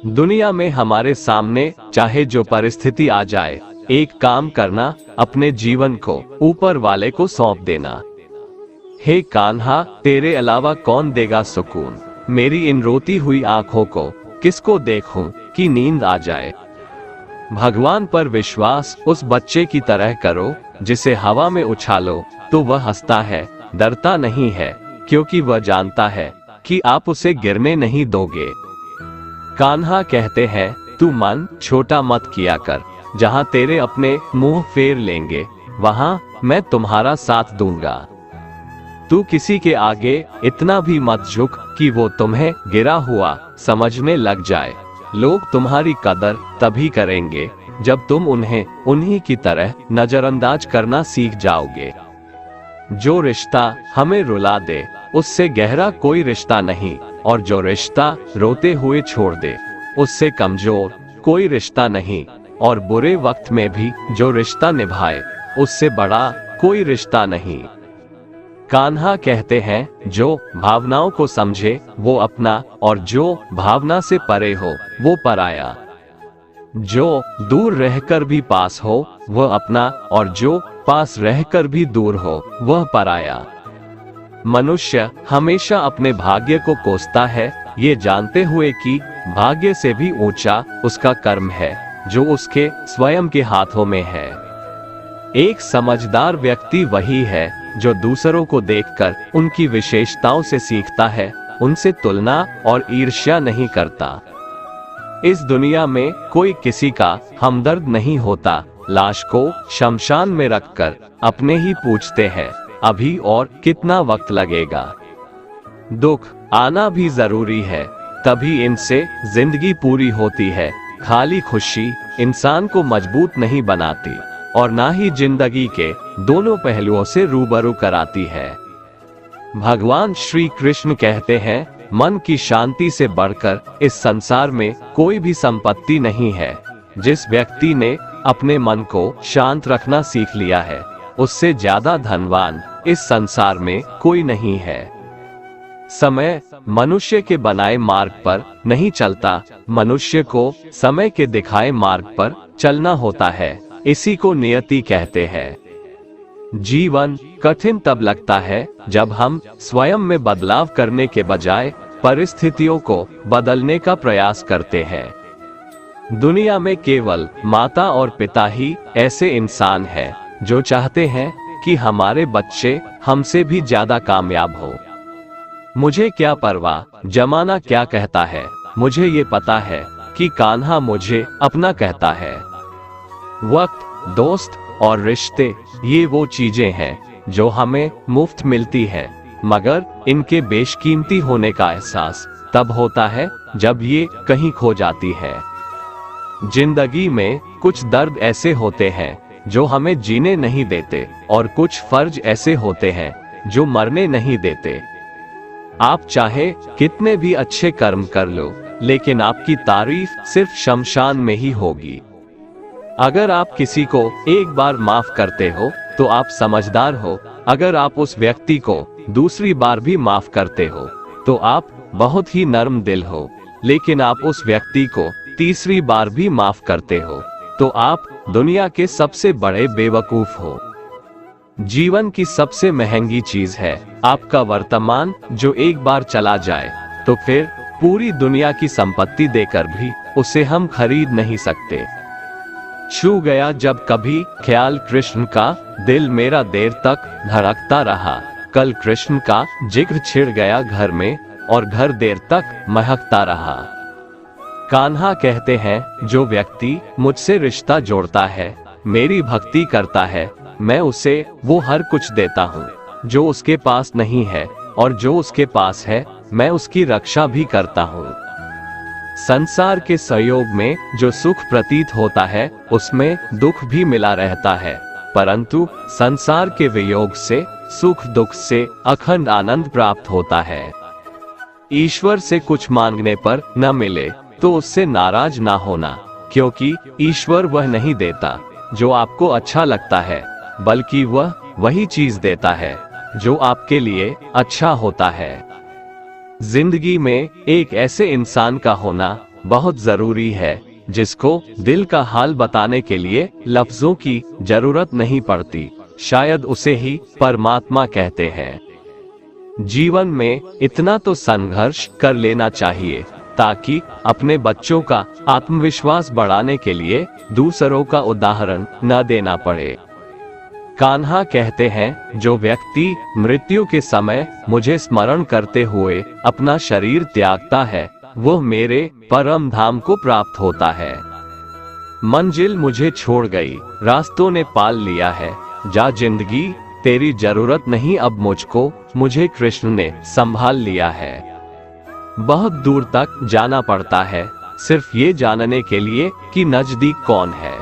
दुनिया में हमारे सामने चाहे जो परिस्थिति आ जाए, एक काम करना, अपने जीवन को ऊपर वाले को सौंप देना। हे कान्हा, तेरे अलावा कौन देगा सुकून? मेरी इन रोती हुई आंखों को किसको देखूं कि नींद आ जाए। भगवान पर विश्वास उस बच्चे की तरह करो जिसे हवा में उछालो तो वह हंसता है, डरता नहीं है, क्योंकि वह जानता है कि आप उसे गिरने नहीं दोगे। कान्हा कहते हैं, तू मन छोटा मत किया कर, जहां तेरे अपने मुंह फेर लेंगे वहां मैं तुम्हारा साथ दूंगा। तू किसी के आगे इतना भी मत झुक कि वो तुम्हें गिरा हुआ समझने लग जाए। लोग तुम्हारी कदर तभी करेंगे जब तुम उन्हें उन्हीं की तरह नजरअंदाज करना सीख जाओगे। जो रिश्ता हमें रुला दे उससे गहरा कोई रिश्ता नहीं, और जो रिश्ता रोते हुए छोड़ दे उससे कमजोर कोई रिश्ता नहीं, और बुरे वक्त में भी जो रिश्ता निभाए उससे बड़ा कोई रिश्ता नहीं। कान्हा कहते हैं, जो भावनाओं को समझे वो अपना, और जो भावना से परे हो वो पराया। जो दूर रहकर भी पास हो वह अपना, और जो पास रहकर भी दूर हो वह पराया। मनुष्य हमेशा अपने भाग्य को कोसता है, ये जानते हुए कि भाग्य से भी ऊंचा उसका कर्म है जो उसके स्वयं के हाथों में है। एक समझदार व्यक्ति वही है जो दूसरों को देखकर उनकी विशेषताओं से सीखता है, उनसे तुलना और ईर्ष्या नहीं करता। इस दुनिया में कोई किसी का हमदर्द नहीं होता। लाश को शमशान में रखकर अपने ही पूछते हैं, अभी और कितना वक्त लगेगा। दुख आना भी जरूरी है, तभी इनसे जिंदगी पूरी होती है। खाली खुशी इंसान को मजबूत नहीं बनाती, और ना ही जिंदगी के दोनों पहलुओं से रूबरू कराती है। भगवान श्री कृष्ण कहते हैं, मन की शांति से बढ़कर इस संसार में कोई भी संपत्ति नहीं है। जिस व्यक्ति ने अपने मन को शांत रखना सीख लिया है, उससे ज्यादा धनवान इस संसार में कोई नहीं है। समय मनुष्य के बनाए मार्ग पर नहीं चलता, मनुष्य को समय के दिखाए मार्ग पर चलना होता है। इसी को नियति कहते हैं। जीवन कठिन तब लगता है जब हम स्वयं में बदलाव करने के बजाय परिस्थितियों को बदलने का प्रयास करते हैं। दुनिया में केवल माता और पिता ही ऐसे इंसान हैं जो चाहते हैं कि हमारे बच्चे हमसे भी ज्यादा कामयाब हो। मुझे क्या परवाह जमाना क्या कहता है, मुझे ये पता है कि कान्हा मुझे अपना कहता है। वक्त, दोस्त और रिश्ते ये वो चीजें हैं जो हमें मुफ्त मिलती हैं, मगर इनके बेशकीमती होने का एहसास तब होता है जब ये कहीं खो जाती है। जिंदगी में कुछ दर्द ऐसे होते हैं जो हमें जीने नहीं देते, और कुछ फर्ज ऐसे होते हैं जो मरने नहीं देते। आप चाहे कितने भी अच्छे कर्म कर लो, लेकिन आपकी तारीफ सिर्फ शमशान में ही होगी। अगर आप किसी को एक बार माफ करते हो तो आप समझदार हो। अगर आप उस व्यक्ति को दूसरी बार भी माफ करते हो तो आप बहुत ही नर्म दिल हो। लेकिन आप उस व्यक्ति को तीसरी बार भी माफ करते हो तो आप दुनिया के सबसे बड़े बेवकूफ हो। जीवन की सबसे महंगी चीज है आपका वर्तमान, जो एक बार चला जाए तो फिर पूरी दुनिया की संपत्ति देकर भी उसे हम खरीद नहीं सकते। छू गया जब कभी ख्याल कृष्ण का, दिल मेरा देर तक धड़कता रहा। कल कृष्ण का जिक्र छिड़ गया घर में, और घर देर तक महकता रहा। कान्हा कहते हैं, जो व्यक्ति मुझसे रिश्ता जोड़ता है, मेरी भक्ति करता है, मैं उसे वो हर कुछ देता हूँ जो उसके पास नहीं है, और जो उसके पास है मैं उसकी रक्षा भी करता हूँ। संसार के सहयोग में जो सुख प्रतीत होता है उसमें दुख भी मिला रहता है, परंतु संसार के वियोग से सुख दुख से अखंड आनंद प्राप्त होता है। ईश्वर से कुछ मांगने पर न मिले तो उससे नाराज ना होना, क्योंकि ईश्वर वह नहीं देता जो आपको अच्छा लगता है, बल्कि वह वही चीज देता है जो आपके लिए अच्छा होता है। जिंदगी में एक ऐसे इंसान का होना बहुत जरूरी है, जिसको दिल का हाल बताने के लिए लफ्जों की जरूरत नहीं पड़ती। शायद उसे ही परमात्मा कहते हैं। जीवन में इतना तो संघर्ष कर लेना चाहिए ताकि अपने बच्चों का आत्मविश्वास बढ़ाने के लिए दूसरों का उदाहरण न देना पड़े। कान्हा कहते हैं, जो व्यक्ति मृत्यु के समय मुझे स्मरण करते हुए अपना शरीर त्यागता है, वो मेरे परम धाम को प्राप्त होता है। मंजिल मुझे छोड़ गई, रास्तों ने पाल लिया है, जा जिंदगी तेरी जरूरत नहीं अब मुझको, मुझे कृष्ण ने संभाल लिया है। बहुत दूर तक जाना पड़ता है सिर्फ ये जानने के लिए कि नजदीक कौन है।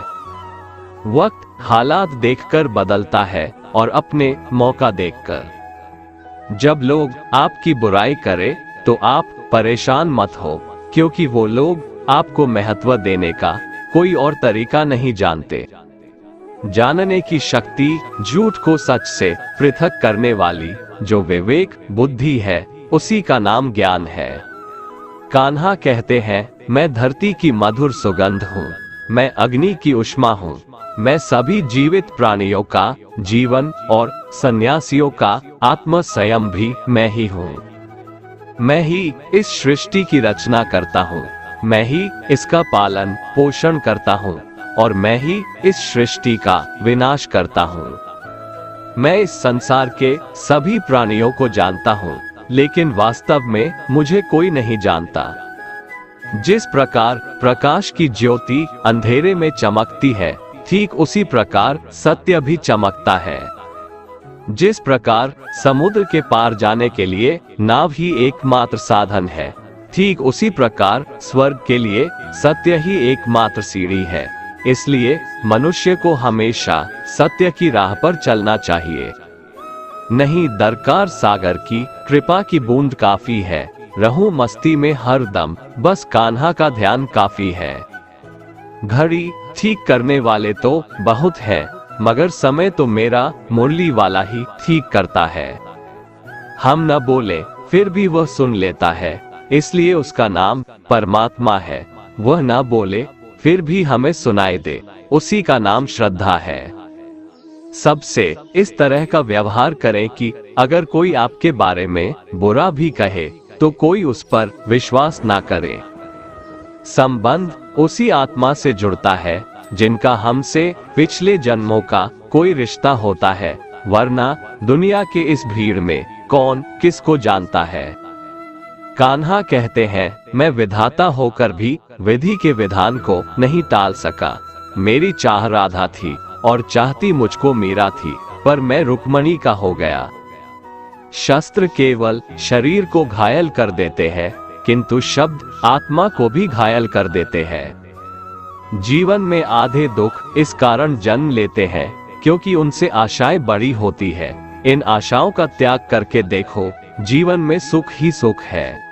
वक्त हालात देखकर बदलता है और अपने मौका देखकर। जब लोग आपकी बुराई करे तो आप परेशान मत हो, क्योंकि वो लोग आपको महत्व देने का कोई और तरीका नहीं जानते। जानने की शक्ति झूठ को सच से पृथक करने वाली जो विवेक बुद्धि है, उसी का नाम ज्ञान है। कान्हा कहते हैं, मैं धरती की मधुर सुगंध हूँ, मैं अग्नि की उष्मा हूँ, मैं सभी जीवित प्राणियों का जीवन और सन्यासियों का आत्म संयम भी मैं ही हूँ। मैं ही इस सृष्टि की रचना करता हूँ, मैं ही इसका पालन पोषण करता हूँ और मैं ही इस सृष्टि का विनाश करता हूँ। मैं इस संसार के सभी प्राणियों को जानता हूँ, लेकिन वास्तव में मुझे कोई नहीं जानता। जिस प्रकार प्रकाश की ज्योति अंधेरे में चमकती है, ठीक उसी प्रकार सत्य भी चमकता है। जिस प्रकार समुद्र के पार जाने के लिए नाव ही एकमात्र साधन है, ठीक उसी प्रकार स्वर्ग के लिए सत्य ही एकमात्र सीढ़ी है। इसलिए मनुष्य को हमेशा सत्य की राह पर चलना चाहिए। नहीं दरकार सागर की कृपा की बूंद काफी है, रहूं मस्ती में हर दम, बस कान्हा का ध्यान काफी है। घड़ी ठीक करने वाले तो बहुत हैं, मगर समय तो मेरा मुरली वाला ही ठीक करता है। हम न बोले फिर भी वह सुन लेता है, इसलिए उसका नाम परमात्मा है। वह न बोले फिर भी हमें सुनाई दे, उसी का नाम श्रद्धा है। सबसे इस तरह का व्यवहार करें कि अगर कोई आपके बारे में बुरा भी कहे तो कोई उस पर विश्वास ना करे। संबंध उसी आत्मा से जुड़ता है जिनका हमसे पिछले जन्मों का कोई रिश्ता होता है, वरना दुनिया के इस भीड़ में कौन किसको जानता है। कान्हा कहते हैं, मैं विधाता होकर भी विधि के विधान को नहीं टाल सका। मेरी चाह राधा थी और चाहती मुझको मीरा थी, पर मैं रुक्मणी का हो गया। शस्त्र केवल शरीर को घायल कर देते हैं, किंतु शब्द आत्मा को भी घायल कर देते हैं। जीवन में आधे दुख इस कारण जन्म लेते हैं क्योंकि उनसे आशाएं बड़ी होती है। इन आशाओं का त्याग करके देखो, जीवन में सुख ही सुख है।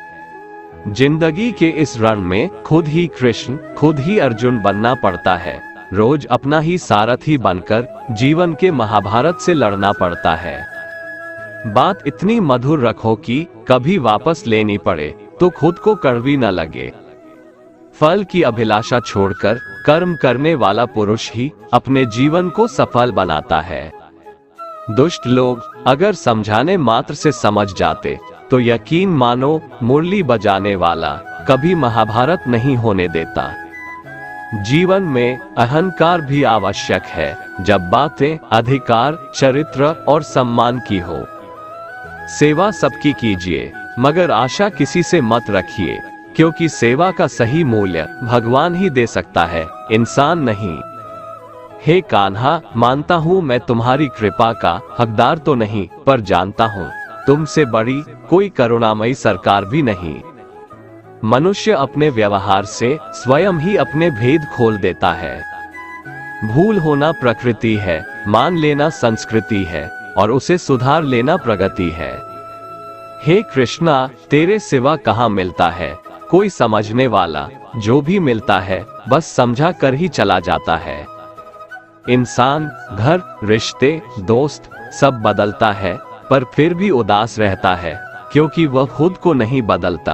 जिंदगी के इस रण में खुद ही कृष्ण, खुद ही अर्जुन बनना पड़ता है। रोज अपना ही सारथी बनकर जीवन के महाभारत से लड़ना पड़ता है। बात इतनी मधुर रखो कि कभी वापस लेनी पड़े तो खुद को कड़वी न लगे। फल की अभिलाषा छोड़कर कर्म करने वाला पुरुष ही अपने जीवन को सफल बनाता है। दुष्ट लोग अगर समझाने मात्र से समझ जाते तो यकीन मानो मुरली बजाने वाला कभी महाभारत नहीं होने देता। जीवन में अहंकार भी आवश्यक है जब बातें अधिकार, चरित्र और सम्मान की हो। सेवा सबकी कीजिए, मगर आशा किसी से मत रखिए, क्योंकि सेवा का सही मूल्य भगवान ही दे सकता है, इंसान नहीं। हे कान्हा, मानता हूँ मैं तुम्हारी कृपा का हकदार तो नहीं, पर जानता हूँ तुमसे बड़ी कोई करुणामयी सरकार भी नहीं। मनुष्य अपने व्यवहार से स्वयं ही अपने भेद खोल देता है। भूल होना प्रकृति है, मान लेना संस्कृति है और उसे सुधार लेना प्रगति है। हे कृष्णा, तेरे सिवा कहाँ मिलता है कोई समझने वाला, जो भी मिलता है बस समझा कर ही चला जाता है। इंसान, घर, रिश्ते, दोस्त सब बदलता है, पर फिर भी उदास रहता है क्योंकि वह खुद को नहीं बदलता।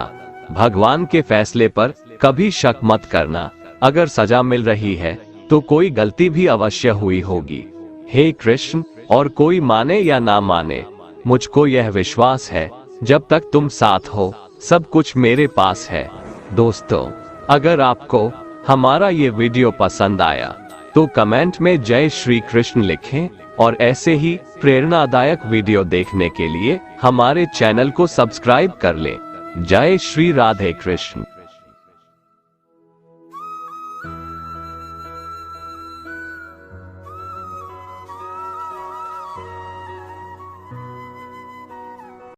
भगवान के फैसले पर कभी शक मत करना, अगर सजा मिल रही है तो कोई गलती भी अवश्य हुई होगी। हे कृष्ण, और कोई माने या ना माने, मुझको यह विश्वास है जब तक तुम साथ हो सब कुछ मेरे पास है। दोस्तों, अगर आपको हमारा ये वीडियो पसंद आया तो कमेंट में जय श्री कृष्ण लिखें और ऐसे ही प्रेरणादायक वीडियो देखने के लिए हमारे चैनल को सब्सक्राइब कर लें। जय श्री राधे कृष्ण।